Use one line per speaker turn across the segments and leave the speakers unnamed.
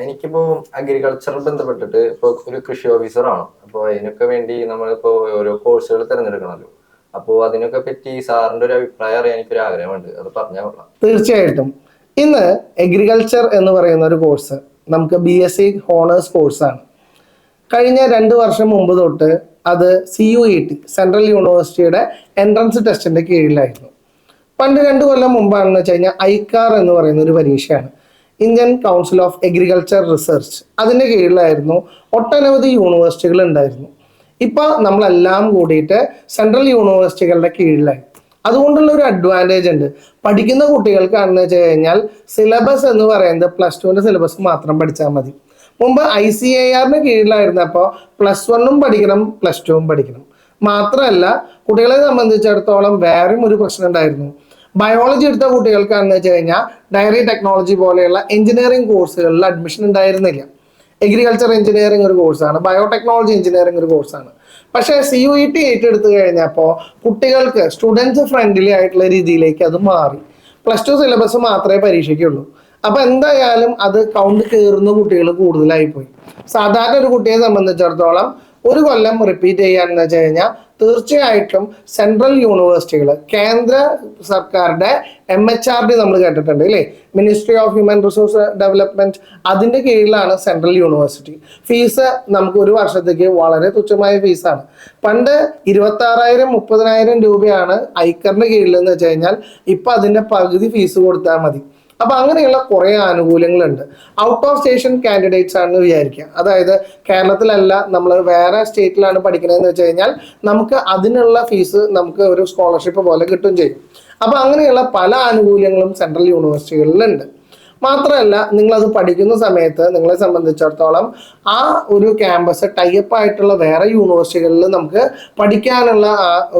എനിക്കിപ്പോ അഗ്രികൾച്ചർ ബന്ധപ്പെട്ടിട്ട് ഇപ്പൊ ഒരു കൃഷി ഓഫീസറാണ്. അപ്പൊ അതിനൊക്കെ വേണ്ടി നമ്മളിപ്പോ ഓരോ കോഴ്സുകൾ തിരഞ്ഞെടുക്കണമല്ലോ. അപ്പോ അതിനൊക്കെ പറ്റി സാറിന്റെ ഒരു അഭിപ്രായം അറിയാൻ എനിക്കൊരു ആഗ്രഹമുണ്ട്. അത് പറഞ്ഞാൽ കൊള്ളാം.
തീർച്ചയായിട്ടും. ഇന്ന് എഗ്രികൾച്ചർ എന്ന് പറയുന്ന ഒരു കോഴ്സ് നമുക്ക് BSc ഹോണേഴ്സ് കോഴ്സാണ്. കഴിഞ്ഞ 2 വർഷം മുമ്പ് തൊട്ട് അത് CUET സെൻട്രൽ യൂണിവേഴ്സിറ്റിയുടെ എൻട്രൻസ് ടെസ്റ്റിന്റെ കീഴിലായിരുന്നു. പണ്ട് 2 കൊല്ലം മുമ്പാണെന്ന് വെച്ച് കഴിഞ്ഞാൽ ഐക്കാർ എന്ന് പറയുന്ന ഒരു പരീക്ഷയാണ്, Indian council of agriculture research. അതിൻ്റെ കീഴിലായിരുന്നു ഒട്ടനവധി യൂണിവേഴ്സിറ്റികൾ ഉണ്ടായിരുന്നു. ഇപ്പം നമ്മളെല്ലാം കൂടിയിട്ട് സെൻട്രൽ യൂണിവേഴ്സിറ്റികളുടെ കീഴിലായി. അതുകൊണ്ടുള്ള ഒരു അഡ്വാൻറ്റേജ് ഉണ്ട്. പഠിക്കുന്ന കുട്ടികൾക്കാണെന്ന് വെച്ച് കഴിഞ്ഞാൽ സിലബസ് എന്ന് പറയുന്നത് +2ൻ്റെ സിലബസ് മാത്രം പഠിച്ചാൽ മതി. മുമ്പ് ICARന് കീഴിലായിരുന്നപ്പോൾ +1ഉം പഠിക്കണം +2ഉം പഠിക്കണം. മാത്രമല്ല, കുട്ടികളെ സംബന്ധിച്ചിടത്തോളം വേറെയും ഒരു പ്രശ്നം ഉണ്ടായിരുന്നു. ബയോളജി എടുത്ത കുട്ടികൾക്കാണെന്ന് വെച്ച് കഴിഞ്ഞാൽ ഡയറി ടെക്നോളജി പോലെയുള്ള എഞ്ചിനീയറിംഗ് കോഴ്സുകളിൽ അഡ്മിഷൻ ഉണ്ടായിരുന്നില്ല. എഗ്രികൾച്ചർ എഞ്ചിനീയറിംഗ് ഒരു കോഴ്സാണ്, ബയോടെക്നോളജി എഞ്ചിനീയറിംഗ് ഒരു കോഴ്സാണ്. പക്ഷേ CUET ഏറ്റെടുത്ത് കഴിഞ്ഞപ്പോൾ കുട്ടികൾക്ക് സ്റ്റുഡൻസ് ഫ്രണ്ട്ലി ആയിട്ടുള്ള രീതിയിലേക്ക് അത് മാറി. +2 സിലബസ് മാത്രമേ പരീക്ഷയ്ക്കുള്ളൂ. അപ്പം എന്തായാലും അത് കൗണ്ട് കയറുന്ന കുട്ടികൾ കൂടുതലായി പോയി. സാധാരണ ഒരു കുട്ടിയെ സംബന്ധിച്ചിടത്തോളം 1 കൊല്ലം റിപ്പീറ്റ് ചെയ്യാന്ന് വെച്ച് കഴിഞ്ഞാൽ തീർച്ചയായിട്ടും സെൻട്രൽ യൂണിവേഴ്സിറ്റികൾ, കേന്ദ്ര സർക്കാരുടെ MHRD നമ്മൾ കേട്ടിട്ടുണ്ട് അല്ലേ, ministry of human resource development, അതിൻ്റെ കീഴിലാണ് സെൻട്രൽ യൂണിവേഴ്സിറ്റി. ഫീസ് നമുക്ക് ഒരു വർഷത്തേക്ക് വളരെ തുച്ഛമായ ഫീസാണ്. പണ്ട് 26,000 30,000 രൂപയാണ് ഐക്കറിന്റെ കീഴിൽ എന്ന് വെച്ച് കഴിഞ്ഞാൽ ഇപ്പം അതിൻ്റെ പകുതി ഫീസ് കൊടുത്താൽ മതി. അപ്പം അങ്ങനെയുള്ള കുറേ ആനുകൂല്യങ്ങളുണ്ട്. ഔട്ട് ഓഫ് സ്റ്റേഷൻ കാൻഡിഡേറ്റ്സ് ആണെന്ന് വിചാരിക്കുക, അതായത് കേരളത്തിലല്ല, നമ്മൾ വേറെ സ്റ്റേറ്റിലാണ് പഠിക്കണതെന്ന് വെച്ച് കഴിഞ്ഞാൽ നമുക്ക് അതിനുള്ള ഫീസ് നമുക്ക് ഒരു സ്കോളർഷിപ്പ് പോലെ കിട്ടുകയും ചെയ്യും. അപ്പം അങ്ങനെയുള്ള പല ആനുകൂല്യങ്ങളും സെൻട്രൽ യൂണിവേഴ്സിറ്റികളിലുണ്ട്. മാത്രമല്ല, നിങ്ങളത് പഠിക്കുന്ന സമയത്ത് നിങ്ങളെ സംബന്ധിച്ചിടത്തോളം ആ ഒരു ക്യാമ്പസ് ടൈപ്പ് ആയിട്ടുള്ള വേറെ യൂണിവേഴ്സിറ്റികളിൽ നമുക്ക് പഠിക്കാനുള്ള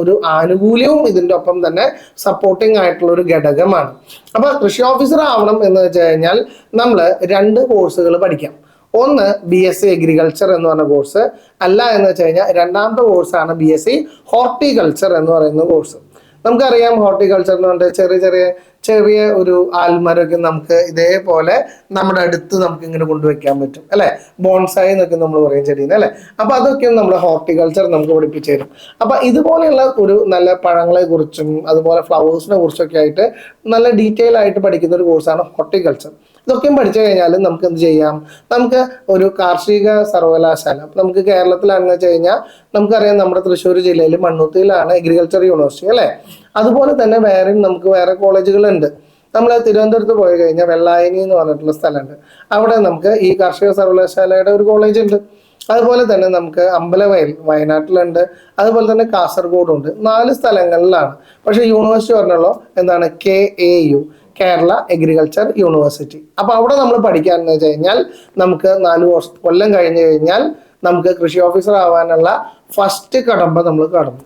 ഒരു ആനുകൂല്യവും ഇതിൻ്റെ ഒപ്പം തന്നെ സപ്പോർട്ടിംഗ് ആയിട്ടുള്ള ഒരു ഘടകമാണ്. അപ്പോൾ കൃഷി ഓഫീസർ ആവണം എന്ന് വെച്ച് കഴിഞ്ഞാൽ നമ്മൾ 2 കോഴ്സുകൾ പഠിക്കാം. ഒന്ന് BSc അഗ്രികൾച്ചർ എന്ന് പറഞ്ഞ കോഴ്സ്, അല്ല എന്ന് വെച്ച് കഴിഞ്ഞാൽ രണ്ടാമത്തെ കോഴ്സാണ് BSc ഹോർട്ടിക്കൾച്ചർ എന്ന് പറയുന്ന കോഴ്സ്. നമുക്കറിയാം, ഹോർട്ടിക്കൾച്ചർ എന്ന് പറഞ്ഞാൽ ചെറിയ ചെറിയ ചെറിയ ഒരു ആൽമരമൊക്കെ നമുക്ക് ഇതേപോലെ നമ്മുടെ അടുത്ത് നമുക്ക് ഇങ്ങനെ കൊണ്ടുവയ്ക്കാൻ പറ്റും അല്ലേ, ബോൺസായി എന്നൊക്കെ നമ്മൾ പറയും ചെടീനെ അല്ലേ. അപ്പോൾ അതൊക്കെ നമ്മുടെ ഹോർട്ടിക്കൾച്ചർ നമുക്ക് പഠിപ്പിച്ചു തരും. അപ്പം ഇതുപോലെയുള്ള ഒരു നല്ല പഴങ്ങളെ കുറിച്ചും അതുപോലെ ഫ്ലവേഴ്സിനെ കുറിച്ചൊക്കെ ആയിട്ട് നല്ല ഡീറ്റെയിൽ ആയിട്ട് പഠിക്കുന്ന ഒരു കോഴ്സാണ് ഹോർട്ടിക്കൾച്ചർ. ഇതൊക്കെയും പഠിച്ചു കഴിഞ്ഞാൽ നമുക്ക് എന്ത് ചെയ്യാം, നമുക്ക് ഒരു കാർഷിക സർവകലാശാല നമുക്ക് കേരളത്തിലാണെന്ന് വെച്ച് കഴിഞ്ഞാൽ നമുക്കറിയാം, നമ്മുടെ തൃശ്ശൂർ ജില്ലയിൽ മണ്ണുത്തിയിലാണ് അഗ്രികൾച്ചർ യൂണിവേഴ്സിറ്റി അല്ലേ. അതുപോലെ തന്നെ നമുക്ക് വേറെ കോളേജുകളുണ്ട്. നമ്മൾ തിരുവനന്തപുരത്ത് പോയി കഴിഞ്ഞാൽ വെള്ളായണി എന്ന് പറഞ്ഞിട്ടുള്ള സ്ഥലമുണ്ട്. അവിടെ നമുക്ക് ഈ കാർഷിക സർവകലാശാലയുടെ ഒരു കോളേജ് ഉണ്ട്. അതുപോലെ തന്നെ നമുക്ക് അമ്പലവയൽ വയനാട്ടിലുണ്ട്, അതുപോലെ തന്നെ കാസർഗോഡുണ്ട്. 4 സ്ഥലങ്ങളിലാണ്. പക്ഷേ യൂണിവേഴ്സിറ്റി പറഞ്ഞുള്ളൂ എന്താണ്, KAU കേരള അഗ്രികൾച്ചർ യൂണിവേഴ്സിറ്റി. അപ്പോൾ അവിടെ നമ്മൾ പഠിക്കാന്ന് വെച്ച് കഴിഞ്ഞാൽ നമുക്ക് 4 കൊല്ലം കഴിഞ്ഞ് കഴിഞ്ഞാൽ നമുക്ക് കൃഷി ഓഫീസർ ആവാനുള്ള ഫസ്റ്റ് കടമ്പ നമ്മൾ കടന്നു.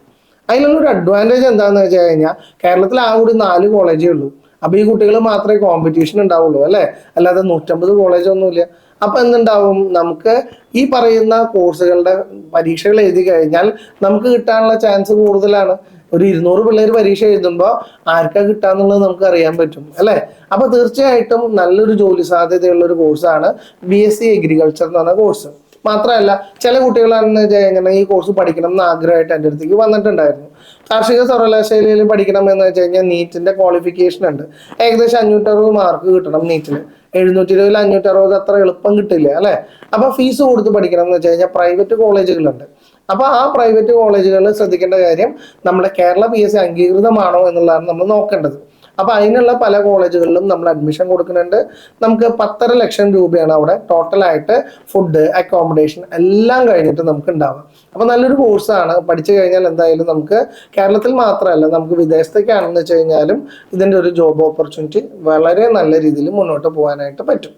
അതിനുള്ളൊരു അഡ്വാൻറ്റേജ് എന്താണെന്ന് വെച്ച് കഴിഞ്ഞാൽ കേരളത്തിൽ ആ കൂടി 4 കോളേജേ ഉള്ളൂ. അപ്പോൾ ഈ കുട്ടികൾ മാത്രമേ കോമ്പറ്റീഷൻ ഉണ്ടാവുള്ളൂ അല്ലേ, അല്ലാതെ 150 കോളേജൊന്നുമില്ല. അപ്പം എന്തുണ്ടാവും, നമുക്ക് ഈ പറയുന്ന കോഴ്സുകളുടെ പരീക്ഷകൾ എഴുതി കഴിഞ്ഞാൽ നമുക്ക് കിട്ടാനുള്ള ചാൻസ് കൂടുതലാണ്. ഒരു 200 പിള്ളേർ പരീക്ഷ എഴുതുമ്പോൾ ആർക്കാ കിട്ടാന്നുള്ളത് നമുക്ക് അറിയാൻ പറ്റും അല്ലേ. അപ്പോൾ തീർച്ചയായിട്ടും നല്ലൊരു ജോലി സാധ്യതയുള്ള ഒരു കോഴ്സാണ് BSc അഗ്രികൾച്ചർ എന്ന് പറഞ്ഞ കോഴ്സ്. മാത്രമല്ല, ചില കുട്ടികളാണെന്ന് വെച്ച് കഴിഞ്ഞാൽ ഈ കോഴ്സ് പഠിക്കണം എന്ന് ആഗ്രഹമായിട്ട് എൻ്റെ അടുത്തേക്ക് വന്നിട്ടുണ്ടായിരുന്നു. കാർഷിക സർവകലാശാലയിൽ പഠിക്കണം എന്ന് വെച്ച് കഴിഞ്ഞാൽ നീറ്റിൻ്റെ ക്വാളിഫിക്കേഷൻ ഉണ്ട്. ഏകദേശം 560 മാർക്ക് കിട്ടണം നീറ്റിൽ. 720 560 അത്ര എളുപ്പം കിട്ടില്ല അല്ലേ. അപ്പോൾ ഫീസ് കൊടുത്ത് പഠിക്കണം എന്ന് വെച്ച് കഴിഞ്ഞാൽ പ്രൈവറ്റ് കോളേജുകളുണ്ട്. അപ്പോൾ ആ പ്രൈവറ്റ് കോളേജുകളിൽ ശ്രദ്ധിക്കേണ്ട കാര്യം, നമ്മുടെ കേരള PSc അംഗീകൃതമാണോ എന്നുള്ളതാണ് നമ്മൾ നോക്കേണ്ടത്. അപ്പോൾ അതിനുള്ള പല കോളേജുകളിലും നമ്മൾ അഡ്മിഷൻ കൊടുക്കുന്നുണ്ട്. നമുക്ക് 10.5 ലക്ഷം രൂപയാണ് അവിടെ ടോട്ടലായിട്ട് ഫുഡ് അക്കോമഡേഷൻ എല്ലാം കഴിഞ്ഞിട്ട് നമുക്ക് ഉണ്ടാവുക. അപ്പോൾ നല്ലൊരു കോഴ്സാണ്. പഠിച്ചു കഴിഞ്ഞാൽ എന്തായാലും നമുക്ക് കേരളത്തിൽ മാത്രമല്ല, നമുക്ക് വിദേശത്തേക്കാണെന്ന് വെച്ച് കഴിഞ്ഞാലും ഇതിൻ്റെ ഒരു ജോബ് ഓപ്പർച്യൂണിറ്റി വളരെ നല്ല രീതിയിൽ മുന്നോട്ട് പോകാനായിട്ട് പറ്റും.